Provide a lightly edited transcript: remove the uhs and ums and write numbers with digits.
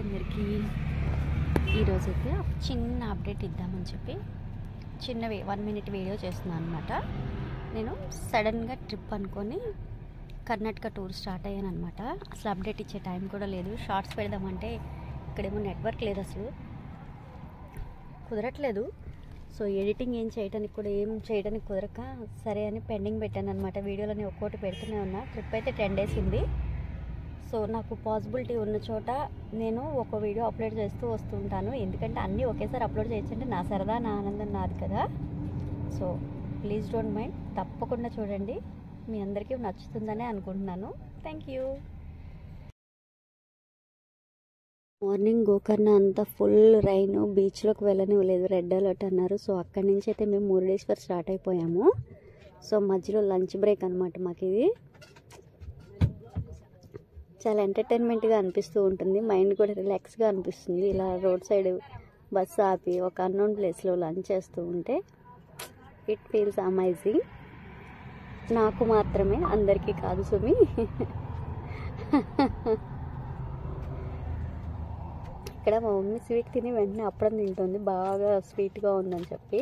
అందరికీ. ఈరోజైతే ఒక చిన్న అప్డేట్ ఇద్దామని చెప్పి చిన్నవి 1 minute వీడియో చేస్తున్నాను అనమాట. నేను సడన్గా ట్రిప్ అనుకొని కర్ణాటక టూర్ స్టార్ట్ అయ్యాను అనమాట. అసలు అప్డేట్ ఇచ్చే టైం కూడా లేదు. షార్ట్స్ పెడదామంటే ఇక్కడేమో నెట్వర్క్ లేదు, అసలు కుదరట్లేదు. సో ఎడిటింగ్ ఏం చేయడానికి కుదరక సరే అని పెండింగ్ పెట్టాను అనమాట. వీడియోలని ఒక్కోటి పెడుతూనే ఉన్నా. ట్రిప్ అయితే 10 days ఉంది. సో నాకు పాసిబిలిటీ ఉన్న చోట నేను ఒక వీడియో అప్లోడ్ చేస్తూ వస్తూ ఉంటాను. ఎందుకంటే అన్నీ ఒకేసారి అప్లోడ్ చేయొచ్చంటే నా సరదా, నా ఆనందం నాది కదా. సో ప్లీజ్ డోంట్ మైండ్, తప్పకుండా చూడండి. మీ అందరికీ నచ్చుతుందనే అనుకుంటున్నాను. Thank you. మార్నింగ్ గోకర్ణ అంతా ఫుల్ రైన్, బీచ్లోకి వెళ్ళనివ్వలేదు, రెడ్ అలర్ట్ అన్నారు. సో అక్కడి నుంచి అయితే మేము మురుడేశ్వర్ స్టార్ట్ అయిపోయాము. సో మధ్యలో లంచ్ బ్రేక్ అనమాట మాకు. ఇది చాలా ఎంటర్టైన్మెంట్గా అనిపిస్తూ ఉంటుంది, మైండ్ కూడా రిలాక్స్గా అనిపిస్తుంది. ఇలా రోడ్ సైడ్ బస్సు ఆపి ఒక అన్నోన్ ప్లేస్లో లంచ్ చేస్తూ ఉంటే ఇట్ ఫీల్స్ అమేజింగ్. నాకు మాత్రమే, అందరికీ కాదు సుమి. ఇక్కడ మా మమ్మీ స్వీట్ తిని వెంటనే అప్పడం తింటుంది, బాగా స్వీట్గా ఉందని చెప్పి.